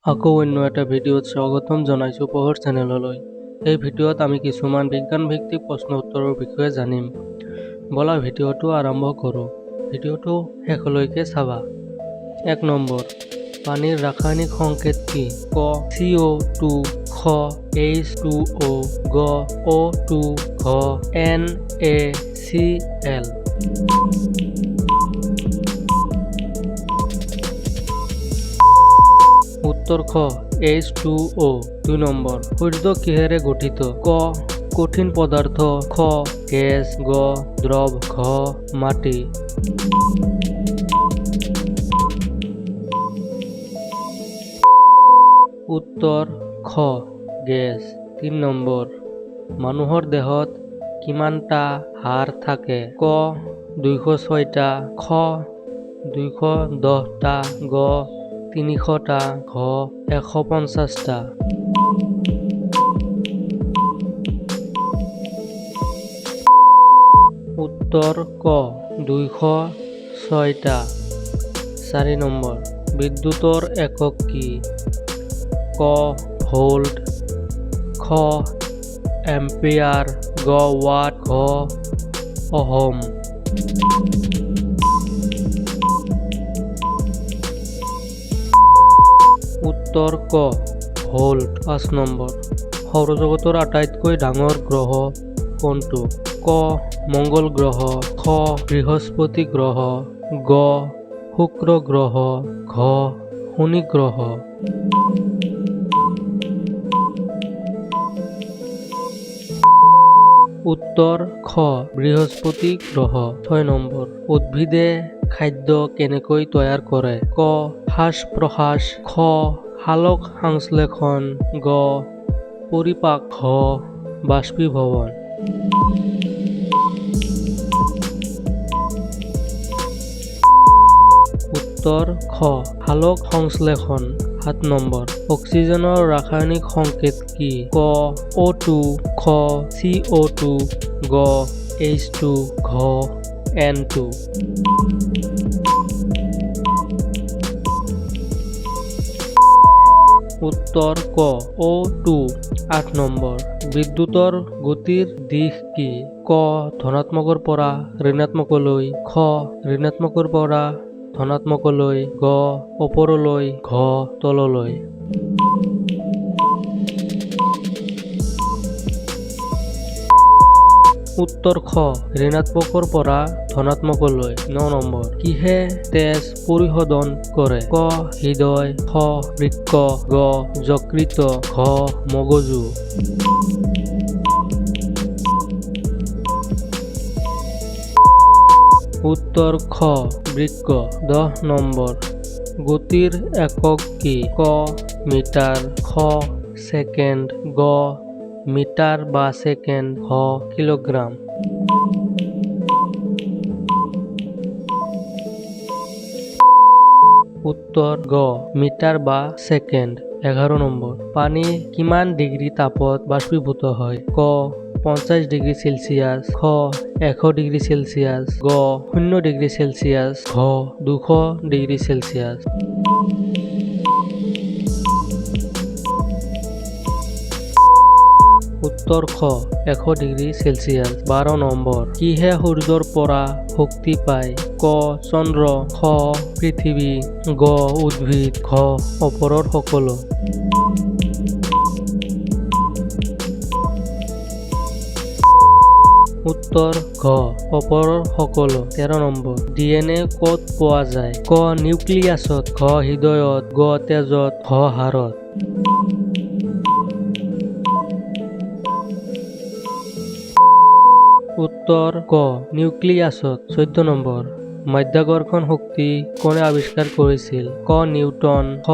আকৌ অন্য এটা ভিডিঅ'ত স্বাগতম জনাইছোঁ পঢ়ৰ চেনেললৈ। এই ভিডিঅ'ত আমি কিছুমান বিজ্ঞান ভিত্তিক প্ৰশ্ন উত্তৰৰ বিষয়ে জানিম। বলা ভিডিঅ'টো আৰম্ভ কৰোঁ। ভিডিঅ'টো শেষলৈকে চাবা। 1 নম্বৰ, পানীৰ ৰাসায়নিক সংকেত কি? ক CO2, খ H2O, গ O2, ঘ NaCl। উত্তৰ খ H2O। 2 নম্বৰ, সূৰ্য কিহেৰে গঠিত? ক কঠিন পদাৰ্থ, খ গেছ, গ দ্ৰৱ, ঘ মাটি। উত্তৰ খ গেছ। 3 নম্বৰ, মানুহৰ দেহত কিমানটা হাড় থাকে? ক 206টা, খ 210টা, গ 300টা, ঘ 150টা। উত্তৰ ক 206টা। 4 নম্বৰ, বিদ্যুতৰ একক কি? ক ভোল্ট, খ এম্পিয়াৰ, গ ৱাট, ঘ অহম। উত্তৰ ক ভোল্ট। 5 নম্বৰ, সৌৰজগতৰ আটাইতকৈ ডাঙৰ গ্ৰহ কোনটো? ক মংগল গ্ৰহ, খ বৃহস্পতি গ্ৰহ, গ শুক্ৰ গ্ৰহ, ঘ শনি গ্ৰহ। উত্তৰ খ বৃহস্পতি গ্ৰহ। 6 নম্বৰ, উদ্ভিদে খাদ্য কেনেকৈ তৈয়াৰ কৰে? ক শ্বাস প্ৰশ্বাস, খ সালোক সংশ্লেষণ, গ পৰিপাক, ঘ বাষ্পীভৱন। উত্তৰ খ সালোক সংশ্লেষণ। 7 নম্বৰ, অক্সিজেনৰ ৰাসায়নিক সংকেত কি? ক O2, খ CO2, গ H2, ঘ N2। উত্তৰ ক O2। 8 নম্বৰ, বিদ্যুতৰ গতিৰ দিশ কি? ক ধনাত্মকৰ পৰা ঋণাত্মকলৈ, খ ঋণাত্মকৰ পৰা ধনাত্মকলৈ, গ ওপৰলৈ, ঘ তললৈ। উত্তৰ খ ঋণাত্মকৰ পৰা ধনাত্মকলৈ। 9 নম্বৰ, কিহে তেজ পৰিশোধন কৰে? ক হৃদয়, খ বৃক্ক, গ যকৃত, ঘ মগজু। উত্তৰ খ বৃক্ক। 10 নম্বৰ, গতিৰ একক কি? ক মিটাৰ, খ ছেকেণ্ড, গ মিটাৰ বা ছেকেণ্ড, ঘ কিলোগ্ৰাম। উত্তৰ গ মিটাৰ বা ছেকেণ্ড। 11 নম্বৰ, পানী কিমান ডিগ্ৰী তাপত বাষ্পীভূত হয়? ক 50 ডিগ্ৰী চেলচিয়াছ, খ 100 ডিগ্ৰী চেলচিয়াছ, গ 0 ডিগ্ৰী চেলচিয়াছ, ঘ 200 ডিগ্ৰী চেলচিয়াছ। উত্তৰ খ 100 ডিগ্ৰী চেলচিয়াছ। 12 নম্বৰ, কিহে সূৰ্যৰ পৰা শক্তি পায়? ক চন্দ্ৰ, খ পৃথিৱী, গ উদ্ভিদ, ঘ ওপৰৰ সকলো। উত্তৰ ঘ ওপৰৰ সকলো। 13 নম্বৰ, DNA ক'ত পোৱা যায়? ক নিউক্লিয়াছত, ঘ হৃদয়ত, গ তেজত, ঘ হাড়ত। উত্তৰ ক নিউক্লিয়াছত। 14 নম্বৰ, মাধ্যাকৰ্ষণ শক্তি কোনে আৱিষ্কাৰ কৰিছিল? ক নিউটন, খ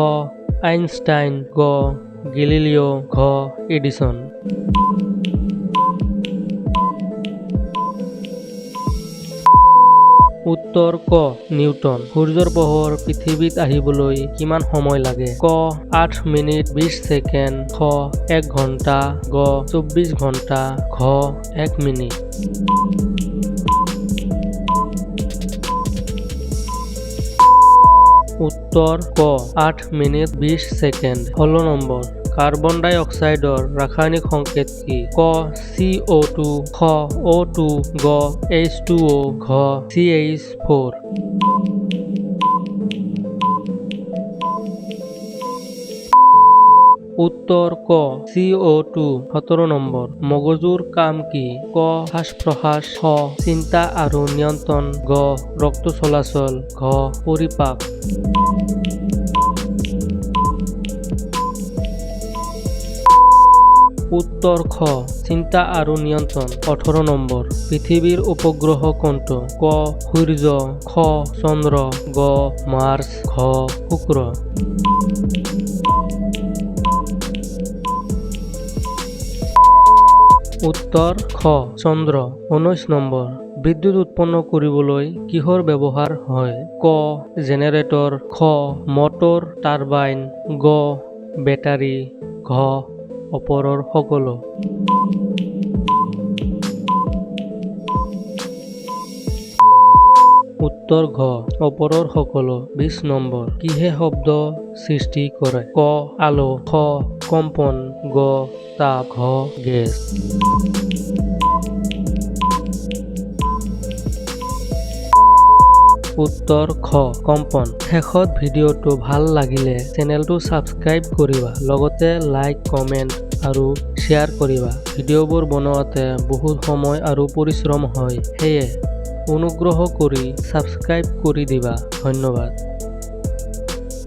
আইনষ্টাইন, গ গেলিলিঅ, ঘ এডিসন। উত্তৰ ক নিউটন। সূৰ্যৰ পোহৰ পৃথিৱীত আহিবলৈ কিমান সময় লাগে? ক 8 মিনিট 20 ছেকেণ্ড, খ 1 ঘণ্টা, গ 24 ঘণ্টা, ঘ 1 মিনিট। উত্তৰ ক 8 মিনিট 20 সেকেন্ড। 16 নম্বৰ কাৰ্বন ডাই অক্সাইডৰ ৰাসায়নিক সংকেত কি? ক CO2, খ O2, গ H2O, ঘ CH4। উত্তৰ ক CO2। 17 নম্বৰ মগজুৰ কাম কি? ক শ্বাস-প্ৰশ্বাস, খ চিন্তা আৰু নিয়ন্ত্ৰণ, গ ৰক্ত চলাচল, ঘ পৰিপাক। উত্তৰ খ চিন্তা আৰু নিয়ন্ত্ৰণ। 18 নম্বৰ পৃথিৱীৰ উপগ্ৰহ কোনটো? ক সূৰ্য, খ চন্দ্ৰ, গ মাৰ্চ, ঘ শুক্ৰ। উত্তৰ খ চন্দ্ৰ। 19 নম্বৰ বিদ্যুৎ উৎপন্ন কৰিবলৈ কিহৰ ব্যৱহাৰ হয়? ক জেনেৰেটৰ, খ মটৰ টাৰবাইন, গ বেটাৰী, ঘ ওপৰৰ সকলো। উত্তৰ ঘ ওপৰৰ সকলো। 20 নম্বৰ কিহে শব্দ সৃষ্টি কৰে? ক আলো, খ কম্পন, গ তাপ, ঘ গেছ। উত্তৰ খ কম্পন। শেষত ভিডিঅ'টো ভাল লাগিলে চেনেলটো ছাবস্ক্ৰাইব কৰিবা, লগতে লাইক, কমেণ্ট আৰু শ্বেয়াৰ কৰিবা। ভিডিঅ'বোৰ বনোৱাতে বহুত সময় আৰু পৰিশ্ৰম হয়, সেয়ে অনুগ্ৰহ কৰি ছাবস্ক্ৰাইব কৰি দিবা। ধন্যবাদ।